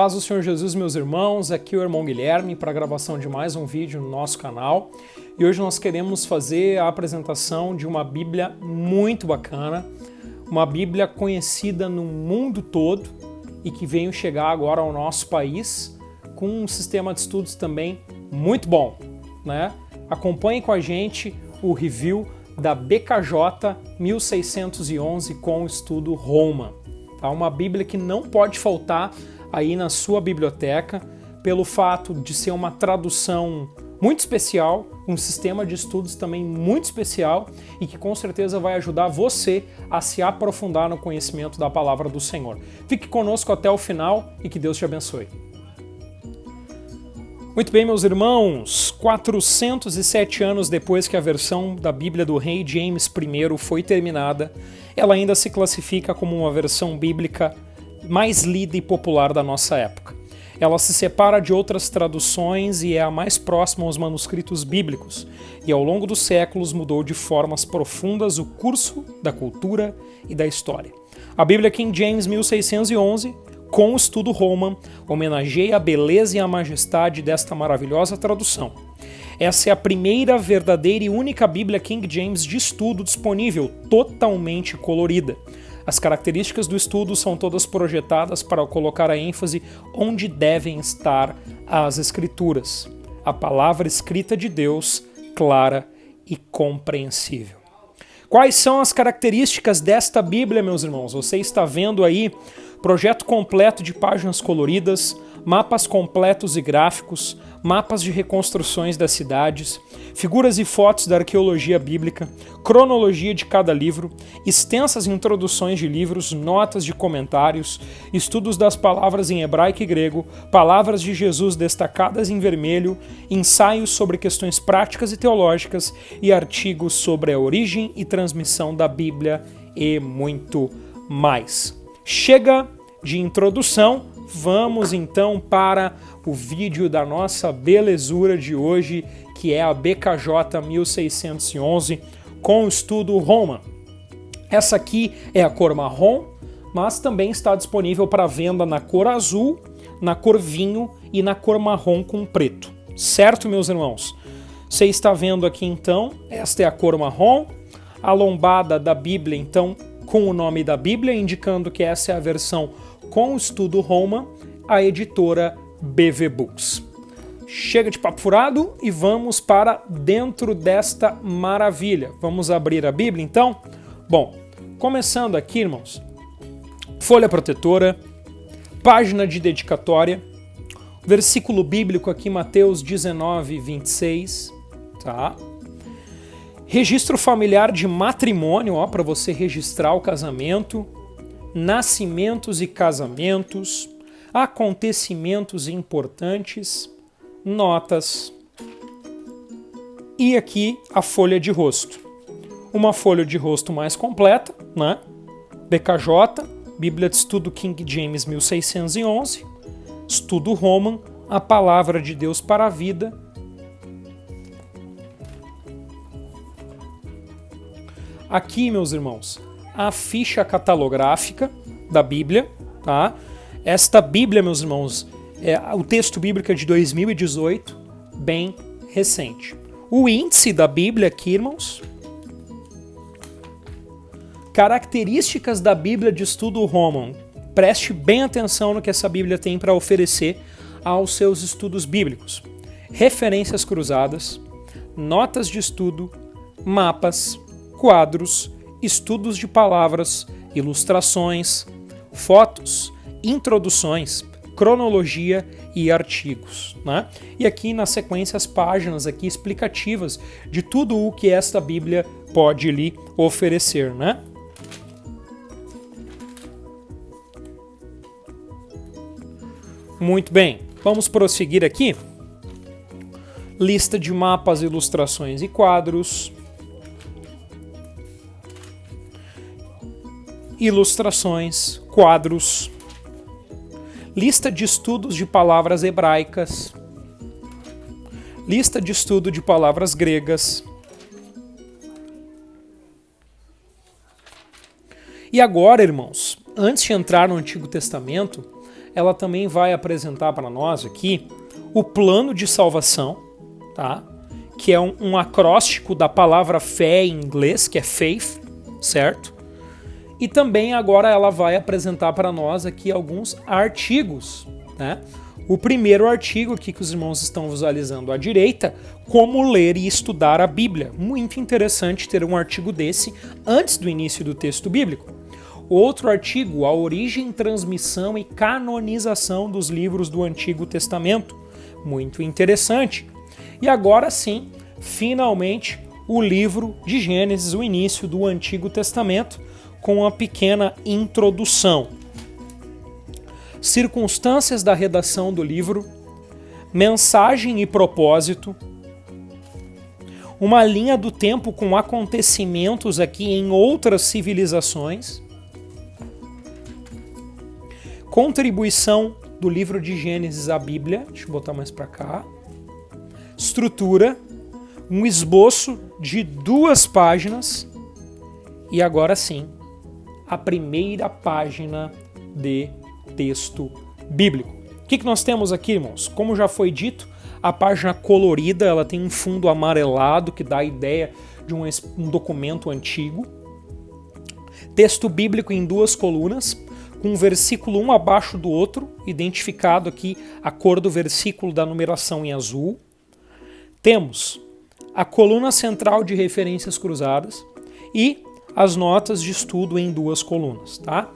Paz do Senhor Jesus, meus irmãos, aqui é o irmão Guilherme para a gravação de mais um vídeo no nosso canal. E hoje nós queremos fazer a apresentação de uma Bíblia muito bacana, uma Bíblia conhecida no mundo todo e que veio chegar agora ao nosso país com um sistema de estudos também muito bom, né? Acompanhe com a gente o review da BKJ 1611 com o estudo Roma. Tá? Uma Bíblia que não pode faltar aí na sua biblioteca, pelo fato de ser uma tradução muito especial, um sistema de estudos também muito especial e que com certeza vai ajudar você a se aprofundar no conhecimento da palavra do Senhor. Fique conosco até o final e que Deus te abençoe. Muito bem, meus irmãos, 407 anos depois que a versão da Bíblia do rei James I foi terminada, ela ainda se classifica como uma versão bíblica mais lida e popular da nossa época. Ela se separa de outras traduções e é a mais próxima aos manuscritos bíblicos, e ao longo dos séculos mudou de formas profundas o curso da cultura e da história. A Bíblia King James 1611, com o estudo Roma, homenageia a beleza e a majestade desta maravilhosa tradução. Essa é a primeira verdadeira e única Bíblia King James de estudo disponível, totalmente colorida. As características do estudo são todas projetadas para colocar a ênfase onde devem estar as Escrituras. A palavra escrita de Deus, clara e compreensível. Quais são as características desta Bíblia, meus irmãos? Você está vendo aí projeto completo de páginas coloridas, mapas completos e gráficos, mapas de reconstruções das cidades, figuras e fotos da arqueologia bíblica, cronologia de cada livro, extensas introduções de livros, notas de comentários, estudos das palavras em hebraico e grego, palavras de Jesus destacadas em vermelho, ensaios sobre questões práticas e teológicas e artigos sobre a origem e transmissão da Bíblia e muito mais. Chega de introdução, vamos então para o vídeo da nossa belezura de hoje, que é a BKJ 1611 com o estudo Roma. Essa aqui é a cor marrom, mas também está disponível para venda na cor azul, na cor vinho e na cor marrom com preto. Certo, meus irmãos? Você está vendo aqui então, esta é a cor marrom, a lombada da Bíblia então com o nome da Bíblia, indicando que essa é a versão com o estudo Roma, a editora BV Books. Chega de papo furado e vamos para dentro desta maravilha. Vamos abrir a Bíblia então? Bom, começando aqui, irmãos, folha protetora, página de dedicatória, versículo bíblico aqui, Mateus 19, 26, tá? Registro familiar de matrimônio, ó, para você registrar o casamento, nascimentos e casamentos, acontecimentos importantes, notas e aqui a folha de rosto. Uma folha de rosto mais completa, né? BKJ, Bíblia de Estudo King James 1611, Estudo Roman, a Palavra de Deus para a Vida. Aqui, meus irmãos, a ficha catalográfica da Bíblia, tá? Esta Bíblia, meus irmãos, o texto bíblico é de 2018, bem recente. O índice da Bíblia aqui, irmãos. Características da Bíblia de Estudo Roman. Preste bem atenção no que essa Bíblia tem para oferecer aos seus estudos bíblicos. Referências cruzadas, notas de estudo, mapas, quadros, estudos de palavras, ilustrações, fotos, introduções, cronologia e artigos, né? E aqui na sequência as páginas aqui explicativas de tudo o que esta Bíblia pode lhe oferecer, né? Muito bem, vamos prosseguir aqui. Lista de mapas, ilustrações e quadros. Ilustrações, quadros, lista de estudos de palavras hebraicas, lista de estudo de palavras gregas. E agora, irmãos, antes de entrar no Antigo Testamento, ela também vai apresentar para nós aqui o plano de salvação, tá? Que é um acróstico da palavra fé em inglês, que é faith, certo? E também agora ela vai apresentar para nós aqui alguns artigos, né? O primeiro artigo aqui que os irmãos estão visualizando à direita, como ler e estudar a Bíblia. Muito interessante ter um artigo desse antes do início do texto bíblico. Outro artigo, a origem, transmissão e canonização dos livros do Antigo Testamento. Muito interessante. E agora sim, finalmente, o livro de Gênesis, o início do Antigo Testamento, com uma pequena introdução. Circunstâncias da redação do livro, mensagem e propósito, uma linha do tempo com acontecimentos aqui em outras civilizações, contribuição do livro de Gênesis à Bíblia, deixa eu botar mais para cá, estrutura, um esboço de 2 páginas e agora sim, a primeira página de texto bíblico. O que nós temos aqui, irmãos? Como já foi dito, a página colorida, ela tem um fundo amarelado que dá a ideia de um documento antigo. Texto bíblico em 2 colunas, com um versículo um abaixo do outro, identificado aqui a cor do versículo da numeração em azul. Temos a coluna central de referências cruzadas e as notas de estudo em 2 colunas, tá?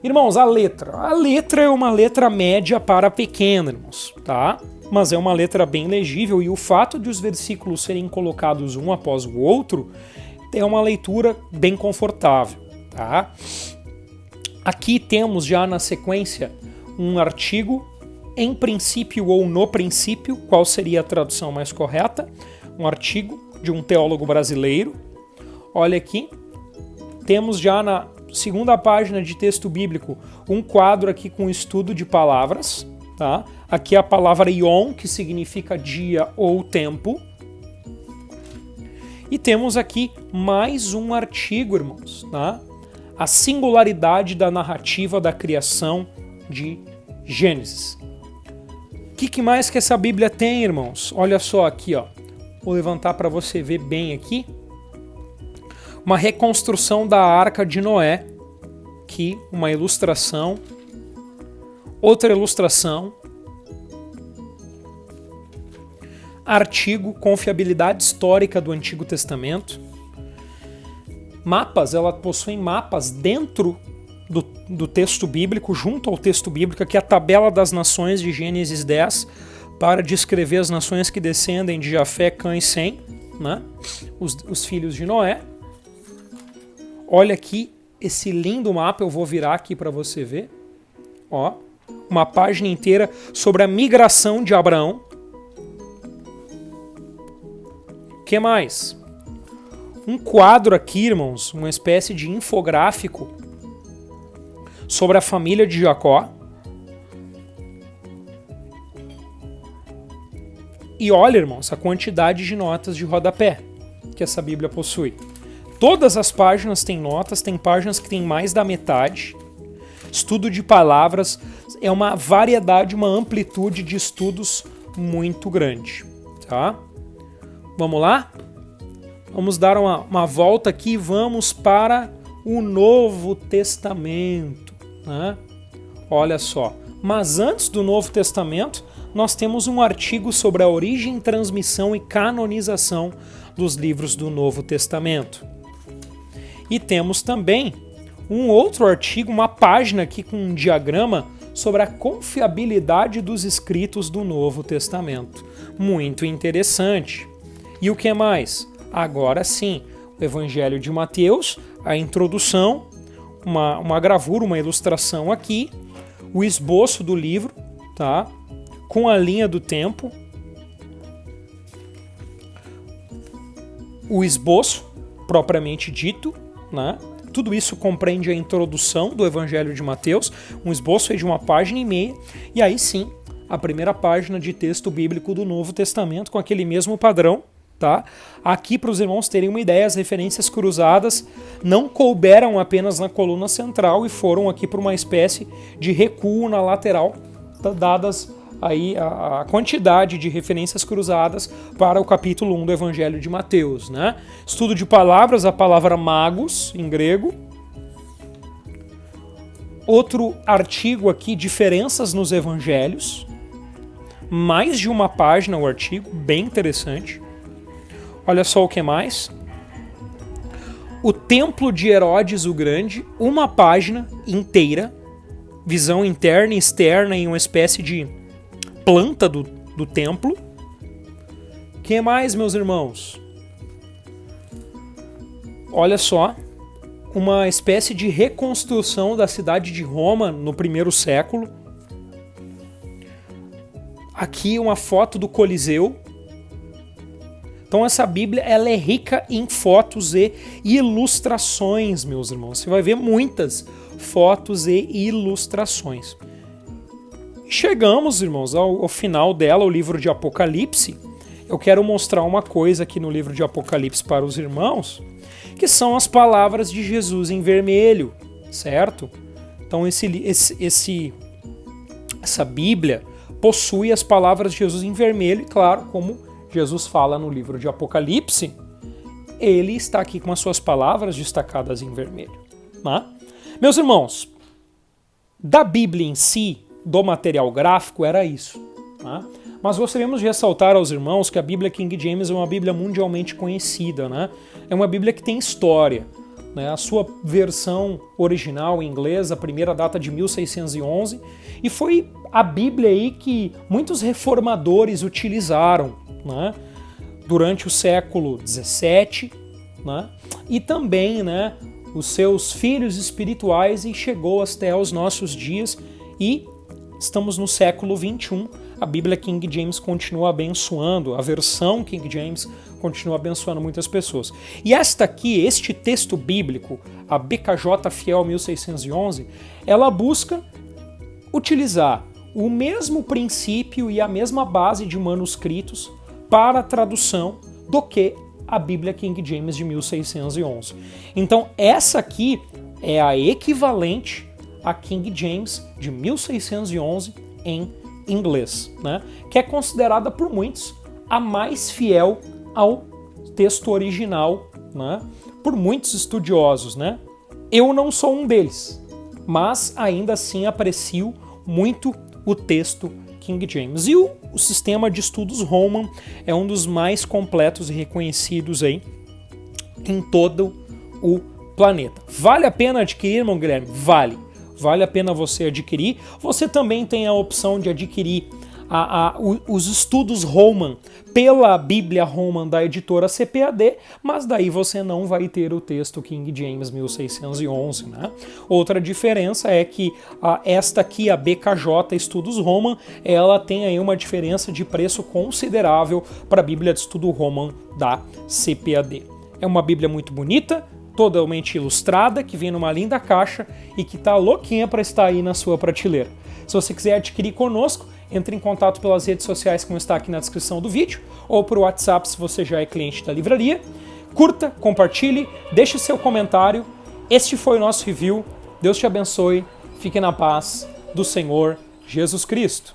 Irmãos, a letra é uma letra média para pequena, irmãos, tá? Mas é uma letra bem legível e o fato de os versículos serem colocados um após o outro é uma leitura bem confortável, tá? Aqui temos já na sequência um artigo, em princípio ou no princípio, qual seria a tradução mais correta? Um artigo de um teólogo brasileiro. Olha aqui, temos já na segunda página de texto bíblico um quadro aqui com estudo de palavras, tá? Aqui a palavra ion, que significa dia ou tempo. E temos aqui mais um artigo, irmãos, tá? A singularidade da narrativa da criação de Gênesis. O que mais que essa Bíblia tem, irmãos? Olha só aqui, ó. Vou levantar para você ver bem aqui. Uma reconstrução da Arca de Noé, aqui uma ilustração, outra ilustração, artigo, confiabilidade histórica do Antigo Testamento, mapas, ela possui mapas dentro do texto bíblico, junto ao texto bíblico, aqui a tabela das nações de Gênesis 10, para descrever as nações que descendem de Jafé, Cã e Sem, né? Os filhos de Noé. Olha aqui esse lindo mapa, eu vou virar aqui para você ver. Ó, uma página inteira sobre a migração de Abraão. O que mais? Um quadro aqui, irmãos, uma espécie de infográfico sobre a família de Jacó. E olha, irmãos, a quantidade de notas de rodapé que essa Bíblia possui. Todas as páginas têm notas, tem páginas que tem mais da metade. Estudo de palavras, é uma variedade, uma amplitude de estudos muito grande, tá? Vamos lá? Vamos dar uma volta aqui, vamos para o Novo Testamento, né? Olha só, mas antes do Novo Testamento, nós temos um artigo sobre a origem, transmissão e canonização dos livros do Novo Testamento. E temos também um outro artigo, uma página aqui com um diagrama sobre a confiabilidade dos escritos do Novo Testamento. Muito interessante. E o que mais? Agora sim, o Evangelho de Mateus, a introdução, uma gravura, uma ilustração aqui, o esboço do livro, tá? Com a linha do tempo, o esboço propriamente dito, né? Tudo isso compreende a introdução do Evangelho de Mateus, um esboço de 1,5 página, e aí sim, a primeira página de texto bíblico do Novo Testamento com aquele mesmo padrão, tá? Aqui, para os irmãos terem uma ideia, as referências cruzadas não couberam apenas na coluna central e foram aqui para uma espécie de recuo na lateral, dadas aí a quantidade de referências cruzadas para o capítulo 1 do Evangelho de Mateus, né? Estudo de palavras, a palavra magos, em grego. Outro artigo aqui, diferenças nos evangelhos. Mais de uma página o artigo, bem interessante. Olha só o que mais. O Templo de Herodes o Grande, uma página inteira. Visão interna e externa em uma espécie de planta do templo. O que mais, meus irmãos? Olha só. Uma espécie de reconstrução da cidade de Roma no primeiro século. Aqui uma foto do Coliseu. Então essa Bíblia ela é rica em fotos e ilustrações, meus irmãos. Você vai ver muitas fotos e ilustrações. Chegamos, irmãos, ao final dela, o livro de Apocalipse. Eu quero mostrar uma coisa aqui no livro de Apocalipse para os irmãos, que são as palavras de Jesus em vermelho, certo? Então essa Bíblia possui as palavras de Jesus em vermelho, e claro, como Jesus fala no livro de Apocalipse, ele está aqui com as suas palavras destacadas em vermelho. Né? Meus irmãos, da Bíblia em si, do material gráfico, era isso. Né? Mas gostaríamos de ressaltar aos irmãos que a Bíblia King James é uma Bíblia mundialmente conhecida, né? É uma Bíblia que tem história. Né? A sua versão original em inglês, a primeira data de 1611, e foi a Bíblia aí que muitos reformadores utilizaram, né? Durante o século XVII, né? E também, né, os seus filhos espirituais, e chegou até os nossos dias, e estamos no século XXI. A Bíblia King James continua abençoando, a versão King James continua abençoando muitas pessoas. E este texto bíblico, a BKJ Fiel 1611, ela busca utilizar o mesmo princípio e a mesma base de manuscritos para a tradução do que a Bíblia King James de 1611. Então essa aqui é a equivalente à King James de 1611 em inglês, né? Que é considerada por muitos a mais fiel ao texto original, né? Por muitos estudiosos, né? Eu não sou um deles, mas ainda assim aprecio muito o texto King James. E o sistema de estudos Holman é um dos mais completos e reconhecidos aí em todo o planeta. Vale a pena adquirir, irmão Guilherme? Vale. Vale a pena você adquirir. Você também tem a opção de adquirir os estudos Holman pela Bíblia Holman da editora CPAD, mas daí você não vai ter o texto King James 1611, né? Outra diferença é que esta aqui, a BKJ Estudos Holman, ela tem aí uma diferença de preço considerável para a Bíblia de Estudo Holman da CPAD. É uma Bíblia muito bonita, totalmente ilustrada, que vem numa linda caixa e que tá louquinha para estar aí na sua prateleira. Se você quiser adquirir conosco, entre em contato pelas redes sociais como está aqui na descrição do vídeo, ou por WhatsApp se você já é cliente da livraria. Curta, compartilhe, deixe seu comentário. Este foi o nosso review. Deus te abençoe. Fique na paz do Senhor Jesus Cristo.